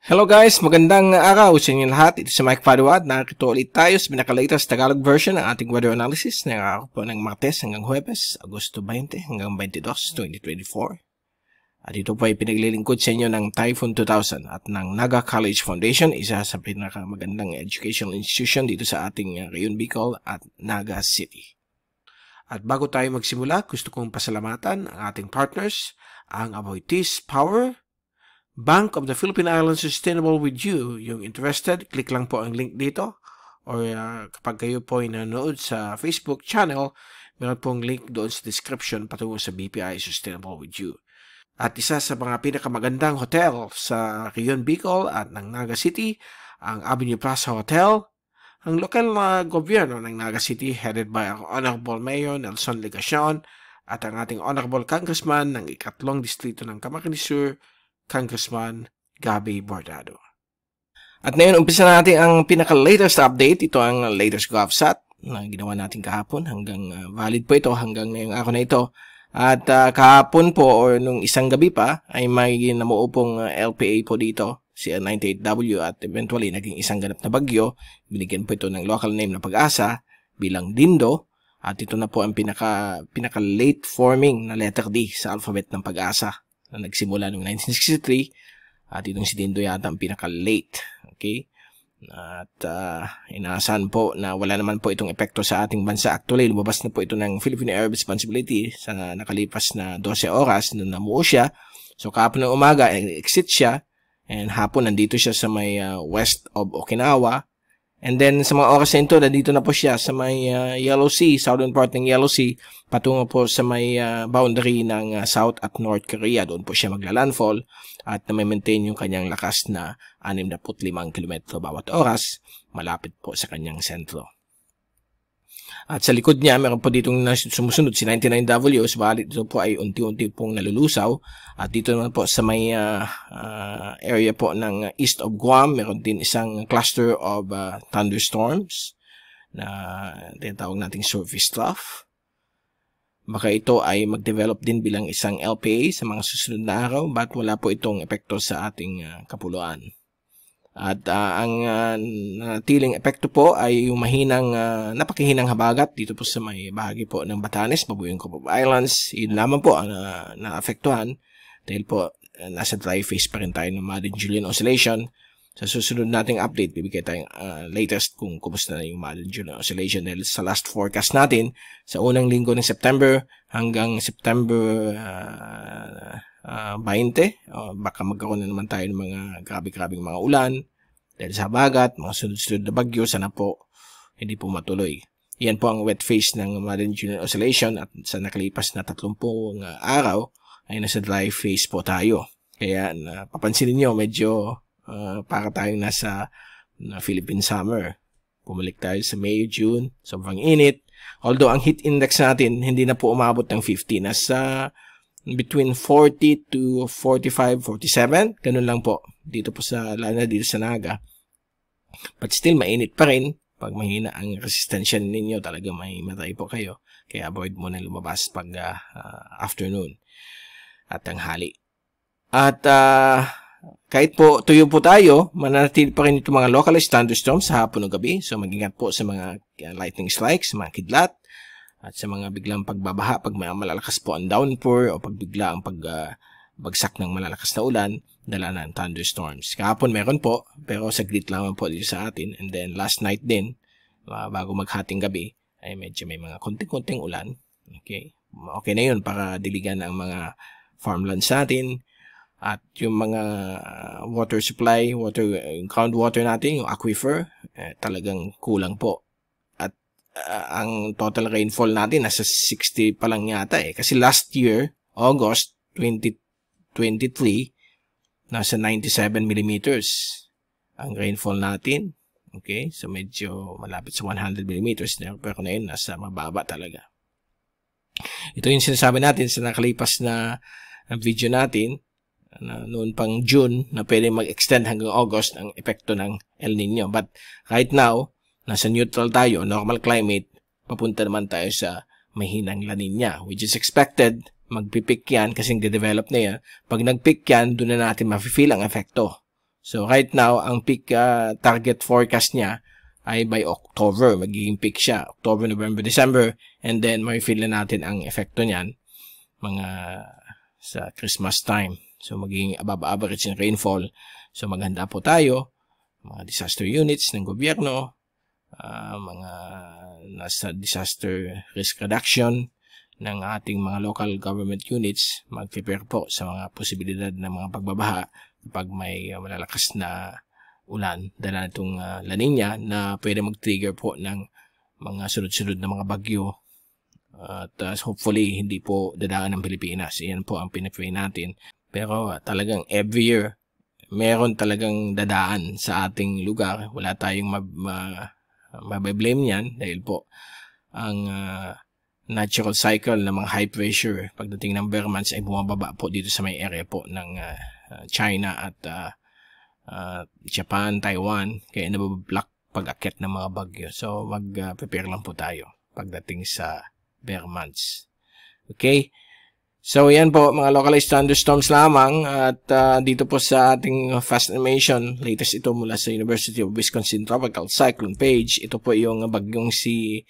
Hello guys, magandang araw sa inyo lahat. Ito si Mike Paduad. Nakakito ulit tayo sa pinaka-latest Tagalog version ng ating weather analysis na araw po ng Martes hanggang Huwebes, Agosto 20 hanggang 22, 2024. At ito po ay pinaglilingkod sa inyo ng Typhoon 2000 at ng Naga College Foundation, isa sa pinakamagandang educational institution dito sa ating Rion Bicol at Naga City. At bago tayo magsimula, gusto kong pasalamatan ang ating partners, ang Aboitiz Power, Bank of the Philippine Islands Sustainable with You. Yung interested, click lang po ang link dito. Or kapag kayo po ay nanonood sa Facebook channel, meron pong link doon sa description patungo sa BPI Sustainable with You. At isa sa mga pinakamagandang hotel sa Rion Bicol at ng Naga City, ang Avenue Plaza Hotel. Ang lokal na gobyerno ng Naga City headed by ang Honorable Mayor Nelson Legacion at ang ating Honorable Congressman ng ikatlong distrito ng Camarines Sur, Congressman Gabby Bordado. At ngayon, umpisa natin ang pinaka-latest update. Ito ang latest GovSat na ginawa natin kahapon. Hanggang valid po ito hanggang ngayong araw na ito. At kahapon po o nung isang gabi pa ay may namuo pong LPA po dito, si 98W, at eventually naging isang ganap na bagyo. Binigyan po ito ng local name na Pag-asa bilang Dindo. At ito na po ang pinaka-late forming na letter D sa alphabet ng Pag-asa na nagsimula noong 1963 at itong si Dindo yata ang pinaka-late. Okay? At inaasahan po na wala naman po itong epekto sa ating bansa. Actually, lumabas na po ito ng Philippine Air Responsibility sa nakalipas na 12 oras nung namuo siya. So kahapon ng umaga, exit siya and hapon nandito siya sa may west of Okinawa. And then, sa mga oras na ito, nandito na po siya sa may Yellow Sea, southern part ng Yellow Sea, patungo po sa may boundary ng South at North Korea. Doon po siya magla-landfall at na-maintain yung kanyang lakas na 65 km bawat oras, malapit po sa kanyang sentro. At sa likod niya, meron po ditong sumusunod si 99W, subalit ito po ay unti-unti pong nalulusaw. At dito naman po sa may area po ng east of Guam, meron din isang cluster of thunderstorms na tinatawag nating surface trough. Baka ito ay mag-develop din bilang isang LPA sa mga susunod na araw, but wala po itong epekto sa ating kapuluan. At ang natiling epekto po ay yung napakihinang habagat dito po sa may bahagi po ng Batanes, Babuyong Group of Islands. Yun lamang po ang naapektuhan dahil po nasa dry phase pa rin tayo ng Madden-Julian Oscillation. Sa susunod nating update, bibigay tayong latest kung kumusta na yung Madden-Julian Oscillation dahil sa last forecast natin sa unang linggo ng September hanggang September 20, baka magkaroon na naman tayo ng mga grabe-grabing mga ulan dahil sa habagat, mga sunod-sunod na bagyo, sana po hindi po matuloy. Yan po ang wet phase ng Madden-Julian Oscillation at sa nakalipas na 30 araw ay nasa dry phase po tayo. Kaya papansinin nyo, medyo para tayong nasa Philippine summer. Pumalik tayo sa May, June, sobrang init. Although ang heat index natin hindi na po umabot ng 50, nasa between 40 to 45, 47. Ganun lang po. Dito po sa, lalo na dito sa Naga. But still, mainit pa rin. Pag mahina ang resistensya ninyo, talaga may matay po kayo. Kaya avoid mo na lumabas pag afternoon at tanghali. At kahit po tuyo po tayo, mananatili pa rin itong mga localized thunderstorms sa hapon o gabi. So mag-ingat po sa mga lightning strikes, mga kidlat, at sa mga biglang pagbabaha, pag may malalakas po ang downpour o pagbigla ang pagbagsak ng malalakas na ulan, dala ng thunderstorms. Kahapon meron po, pero saglit lang po dito sa atin. And then last night din, bago maghating gabi, ay medyo may mga konting-konting ulan. Okay na yun para diligan ang mga farmlands natin. At yung mga water supply, groundwater natin, yung aquifer, talagang kulang po. Ang total rainfall natin nasa 60 pa lang yata kasi last year, August 2023, nasa 97 millimeters ang rainfall natin. Okay, so medyo malapit sa 100 millimeters, pero na yun nasa mababa talaga. Ito yung sinasabi natin sa nakalipas na video natin na noon pang June na pwede mag-extend hanggang August ang epekto ng El Nino. But right now, nasa neutral tayo, normal climate, papunta naman tayo sa mahinang La Nina, which is expected. Magpipik yan kasi nagde-develop na yan. Pag nagpik yan, doon na natin mafe-feel ang epekto So right now, ang peak target forecast niya ay by October. Magiging peak siya. October, November, December. And then, may feel na natin ang epekto niyan mga sa Christmas time. So, magiging above average ng rainfall. So, maghanda po tayo. Mga disaster units ng gobyerno. Mga nasa disaster risk reduction ng ating mga local government units. Mag-prepare po sa mga posibilidad ng mga pagbabaha kapag may malalakas na ulan dahil itong La Nina na pwede mag-trigger po ng mga sunod-sunod na mga bagyo at hopefully hindi po dadaan ng Pilipinas. Iyan po ang pinag-pray natin. Pero talagang every year meron talagang dadaan sa ating lugar. Wala tayong mabiblame niyan dahil po ang natural cycle ng mga high pressure pagdating ng bare months ay bumababa po dito sa may area po ng China at Japan, Taiwan, kaya nabablock pag-akyat ng mga bagyo. So, mag-prepare lang po tayo pagdating sa bare months. Okay? So, yan po, mga localized thunderstorms lamang. At dito po sa ating fast animation, latest ito mula sa University of Wisconsin Tropical Cyclone page. Ito po yung bagyong si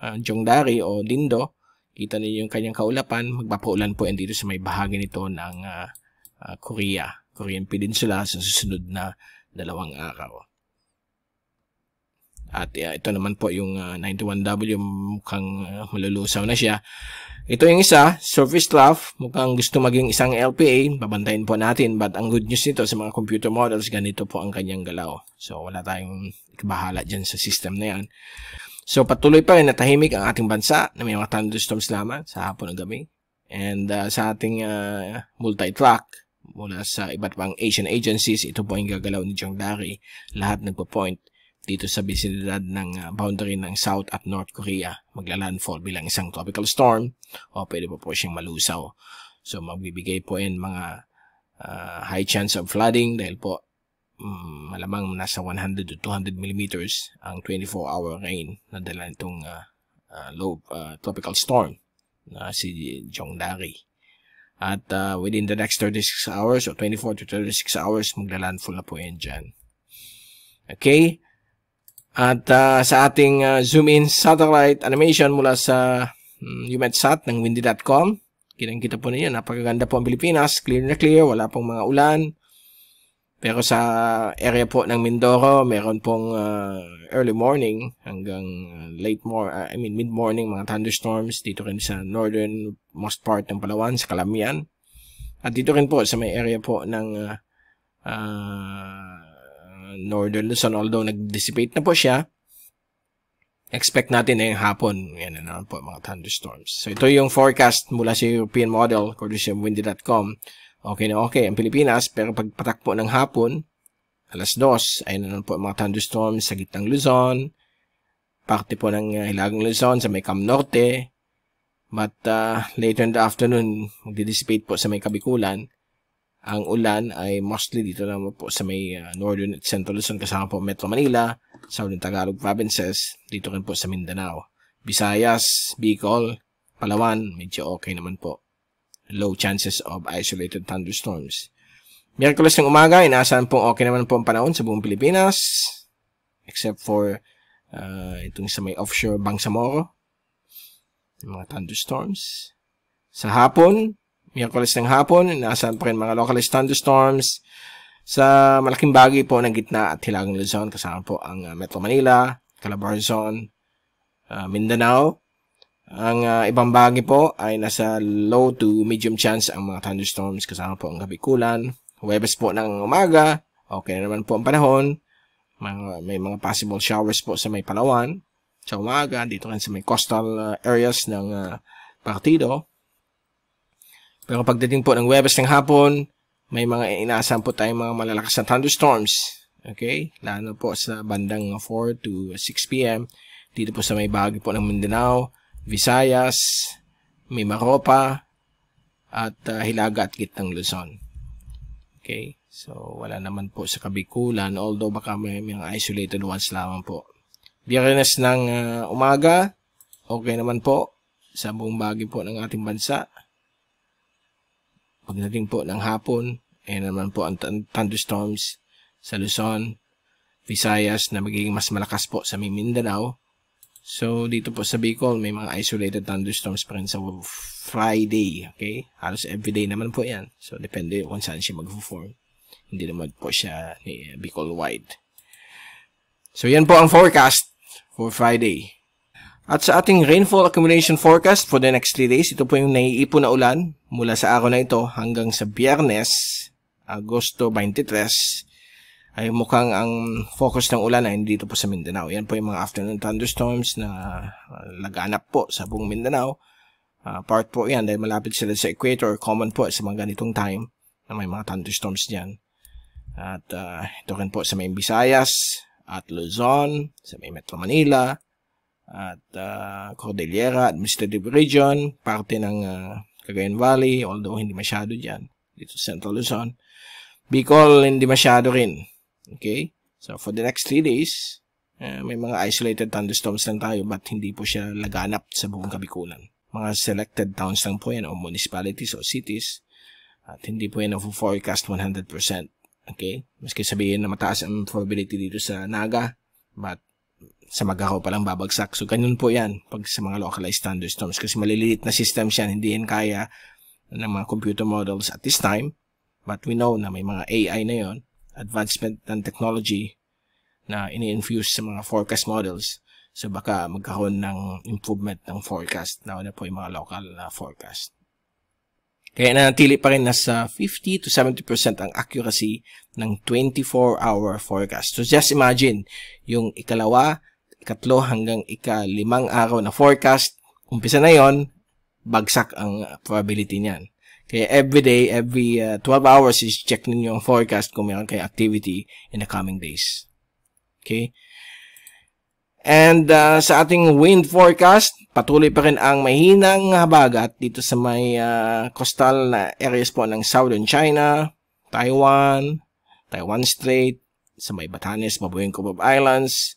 Jongdari o Dindo. Kita niyo yung kanyang kaulapan. Magpapaulan po yan dito sa may bahagi nito ng Korean Peninsula sa susunod na 2 araw. At ito naman po yung 91W, mukhang malulusaw na siya. Ito yung isa, surface trough, mukhang gusto maging isang LPA, babantayin po natin. But ang good news nito sa mga computer models, ganito po ang kanyang galaw. So wala tayong ikabahala dyan sa system na yan. So patuloy pa rin na tahimik ang ating bansa na may mga thunderstorms lamang sa hapon at gabi. And sa ating multi-track, mula sa iba't pang Asian agencies, ito po ang gagalaw ni Jongdari. Lahat nagpo-point dito sa bisinidad ng boundary ng South at North Korea. Magla-landfall bilang isang tropical storm o pwede po siyang malusaw. So magbibigay po yan mga high chance of flooding dahil po malamang nasa 100 to 200 millimeters ang 24-hour rain na dala nitong low tropical storm na si Jongdari. At within the next 36 hours o 24 to 36 hours, magla-landfall na po yan dyan. Okay? At sa ating zoom-in satellite animation mula sa UMEDSAT ng windy.com, kitang-kita po ninyo, napakaganda po ang Pilipinas, clear na clear, wala pong mga ulan. Pero sa area po ng Mindoro, meron pong early morning hanggang mid-morning mga thunderstorms dito rin sa northern most part ng Palawan, sa Calamian. At dito rin po sa may area po ng northern Luzon, although nag-dissipate na po siya, expect natin na yung hapon. Yan na naman po mga thunderstorms. So ito yung forecast mula sa European model, courtesy of windy.com. Okay na okay ang Pilipinas, pero pagpatak po ng hapon, alas 2, ay na naman po mga thunderstorms sa gitnang Luzon, parte po ng Hilagang Luzon sa may Cam Norte, but later in the afternoon, magdi-dissipate po sa may Kabikulan. Ang ulan ay mostly dito naman po sa may northern at central Luzon, kasama po Metro Manila, Southern Tagalog provinces, dito rin po sa Mindanao. Visayas, Bicol, Palawan, medyo okay naman po. Low chances of isolated thunderstorms. Miyerkules ng umaga, inaasahan pong okay naman po ang panahon sa buong Pilipinas, except for itong sa may offshore Bangsamoro, mga thunderstorms. Sa hapon, Miyerkules ng hapon, inaasahan pa rin mga localized thunderstorms sa malaking bagay po ng gitna at Hilagang Luzon, kasama po ang Metro Manila, Calabarzon, Mindanao. Ang ibang bagay po ay nasa low to medium chance ang mga thunderstorms, kasama po ang Kabikulan. Huwebes po ng umaga, okay na naman po ang panahon. May mga possible showers po sa may Palawan sa umaga, dito rin sa may coastal areas ng Partido. Pero pagdating po ng Huwebes ng hapon, may mga inaasahan po tayong mga malalakas na thunderstorms. Okay? Lalo po sa bandang 4 to 6 p.m. Dito po sa may bahagi po ng Mindanao, Visayas, Mimaropa, at Hilaga at gitnang Luzon. Okay? So, wala naman po sa Kabikulan, although baka may mga isolated ones lamang po. Biyernes ng umaga, okay naman po sa buong bahagi po ng ating bansa. Pagdating po ng hapon, Ayan naman po ang thunderstorms sa Luzon, Visayas na magiging mas malakas po sa Mindanao. So, dito po sa Bicol, may mga isolated thunderstorms pa rin sa Friday. Okay? Halos everyday naman po yan. So, depende kung saan siya mag-form. Hindi naman po siya Bicol-wide. So, yan po ang forecast for Friday. At sa ating rainfall accumulation forecast for the next 3 days, ito po yung naiipon na ulan mula sa araw na ito hanggang sa Biyernes, Agosto 23, ay mukhang ang focus ng ulan ay dito po sa Mindanao. Yan po yung mga afternoon thunderstorms na laganap po sa buong Mindanao. Part po yan dahil malapit sila sa equator, common po sa mga ganitong time na may mga thunderstorms dyan. At ito rin po sa may Visayas at Luzon, sa may Metro Manila, at Cordillera, Administrative Region, parte ng Cagayan Valley, although hindi masyado dyan, dito sa Central Luzon. Bicol, hindi masyado rin. Okay? So, for the next 3 days, may mga isolated thunderstorms lang tayo but hindi po siya laganap sa buong Kabikulan. Mga selected towns lang po yan o municipalities o cities at hindi po yan forecast 100%. Okay? Maski sabihin na mataas ang probability dito sa Naga but sa Magakaw pa lang babagsak. So, ganun po yan pag sa mga localized thunderstorms kasi maliliit na systems yan. Hindi yan kaya ng mga computer models at this time. But we know na may mga AI na yon, advancement ng technology na ini-infuse sa mga forecast models. So, baka magkaroon ng improvement ng forecast. Na po yung mga local forecast. Kaya nanatili pa rin nasa 50 to 70% ang accuracy ng 24-hour forecast. So, just imagine, yung ikalawa, ikatlo hanggang ika-5 araw na forecast, umpisa na yon, bagsak ang probability niyan. Kaya every day, every 12 hours is check ninyo ang forecast kung meron kayo activity in the coming days. Okay? And sa ating wind forecast, patuloy pa rin ang mahinang habagat dito sa may coastal na areas po ng Southern China, Taiwan, Taiwan Strait, sa may Batanes, Mabuhay Coob Islands,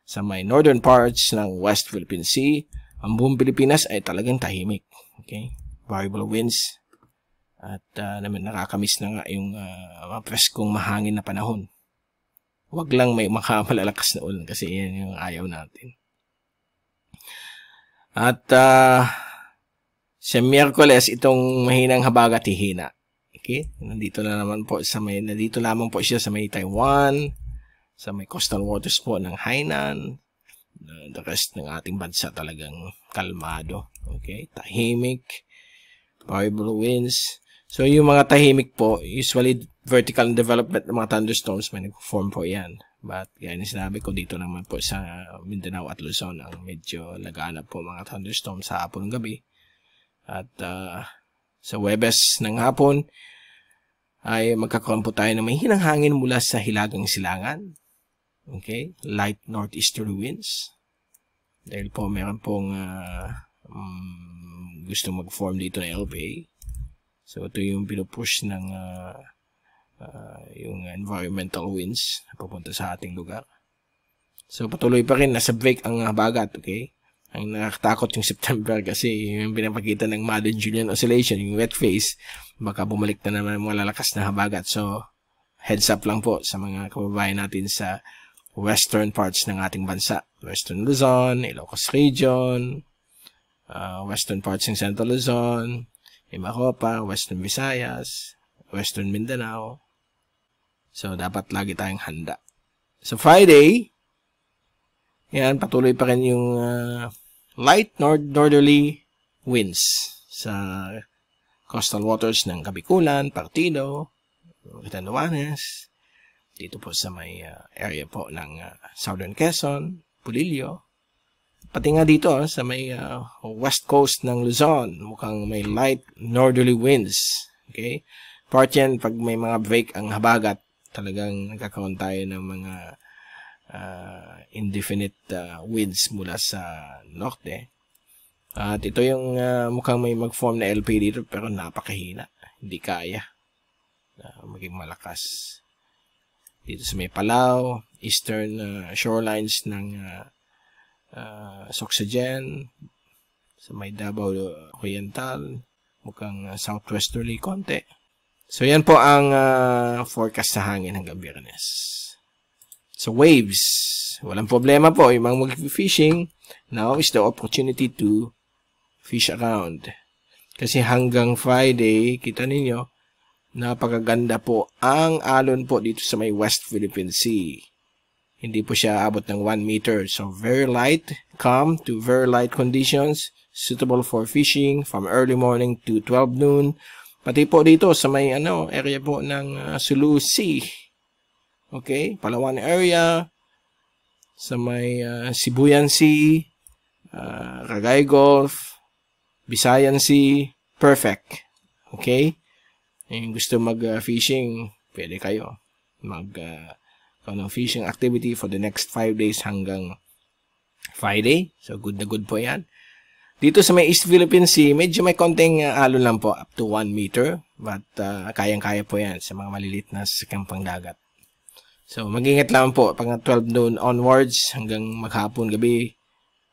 sa may northern parts ng West Philippine Sea. Ang buong Pilipinas ay talagang tahimik. Okay? Variable winds. At nakakamiss na nga yung preskong mahangin na panahon. Huwag lang may malalakas na ulan kasi yan yung ayaw natin. At sa Miyerkules, itong mahinang habagat hihina. Okay? Nandito lamang po siya sa may Taiwan, sa may coastal waters po ng Hainan. The rest ng ating bansa talagang kalmado. Okay? Tahimik, variable winds. So, yung mga tahimik po, usually vertical development ng mga thunderstorms, may nag-form po yan. But, yan yung sinabi ko dito naman po sa Mindanao at Luzon, ang medyo laganap po mga thunderstorms sa hapon gabi. At sa Huwebes ng hapon, ay magkakaroon po tayo ng may hinang hangin mula sa hilagang silangan. Okay? Light northeasterly winds. Dahil po, meron pong gusto mag-form dito na LPA. So, ito yung pinupush ng yung environmental winds na papunta sa ating lugar. So, patuloy pa rin. Nasa break ang habagat, okay? Ang nakakatakot yung September kasi yung pinapakita ng Madden-Julian Oscillation, yung wet phase, baka bumalik na naman mga lalakas na habagat. So, heads up lang po sa mga kababayan natin sa western parts ng ating bansa. Western Luzon, Ilocos Region, western parts ng Central Luzon, Imacopa, Western Visayas, Western Mindanao. So, dapat lagi tayong handa. So, Friday, yan, patuloy pa rin yung light northerly winds sa coastal waters ng Kabikulan, Partido, Catanduanes, dito po sa may area po ng Southern Quezon, Pulilio. Pati nga dito sa may west coast ng Luzon, mukhang may light northerly winds. Okay? Part yan, pag may mga break ang habagat, talagang nagkakaroon tayo ng mga indefinite winds mula sa norte. At ito yung mukhang may mag-form na LP dito pero napakahina. Hindi kaya maging malakas. Dito sa may Palau, eastern shorelines ng Soxagen, sa may Davao Oriental, mukhang southwesterly konti. So, yan po ang forecast sa hangin hanggang Biyernes. So, waves. Walang problema po. Yung mga mag-fishing, now is the opportunity to fish around. Kasi hanggang Friday, kita ninyo, napakaganda po ang alon po dito sa may West Philippine Sea. Hindi po siya abot ng 1 meter. So, very light, calm to very light conditions, suitable for fishing from early morning to 12 noon. Pati po dito sa may area po ng Sulu Sea. Okay, Palawan area, sa may Sibuyan Sea, Ragay Gulf, Visayan Sea, perfect. Okay? Yung gusto mag-fishing, pwede kayo fishing activity for the next 5 days hanggang Friday. So, good na good po yan. Dito sa may East Philippine Sea, medyo may konting alon lang po, up to 1 meter. But, kayang-kaya po yan sa mga malilit na sakampang dagat. So, mag-ingat lang po. Pag 12 noon onwards, hanggang maghapon gabi,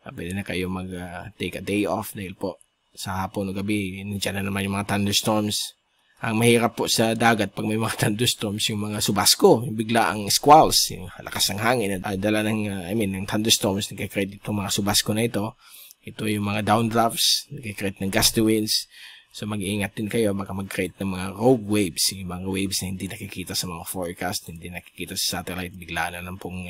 pwede na kayo mag-take a day off. Dahil po, sa hapon o gabi, nandiyan na naman yung mga thunderstorms. Ang mahirap po sa dagat, pag may mga thunderstorms, yung mga subasko, yung bigla ang squalls, yung lakas ng hangin, dala ng thunderstorms, nagkakreate itong mga subasko na ito. Ito yung mga downdrafts, nagkikreate ng gusty winds. So, mag-iingat din kayo, baka mag-create ng mga rogue waves, yung mga waves na hindi nakikita sa mga forecast, hindi nakikita sa satellite, bigla na lang pong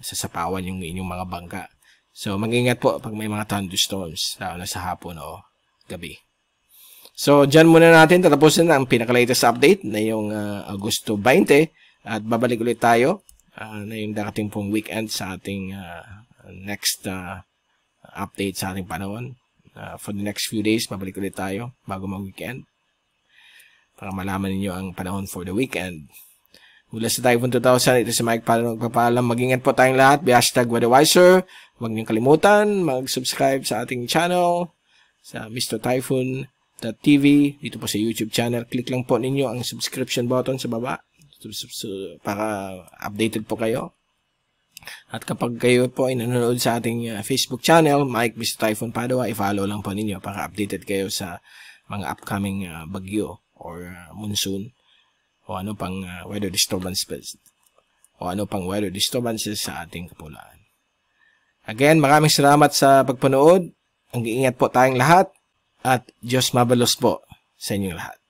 sasapawan yung inyong mga bangka. So, mag-iingat po pag may mga thunderstorms, lalo na sa hapon o gabi. So, dyan muna natin tatapusin ang pinaka-latest update na yung Agosto 20 at babalik ulit tayo na yung darating pong weekend sa ating next update sa ating panahon. For the next few days, mabalik ulit tayo bago mag-weekend para malaman niyo ang panahon for the weekend. Mula sa Typhoon 2000, ito si Mike Palo nagpapaalam. Mag-ingat po tayong lahat. #WeatherWiser. Huwag niyong kalimutan mag-subscribe sa ating channel sa Mr. Typhoon TV. Dito po sa YouTube channel. Click lang po ninyo ang subscription button sa baba para updated po kayo. At kapag kayo po ay nanonood sa ating Facebook channel, Mike Mr. Typhoon Padua, i-follow lang po ninyo para updated kayo sa mga upcoming bagyo or monsoon o ano pang weather disturbances sa ating kapuluan. Again, maraming salamat sa pagpanood. Ang iingat po tayong lahat at Diyos mabalos po sa inyong lahat.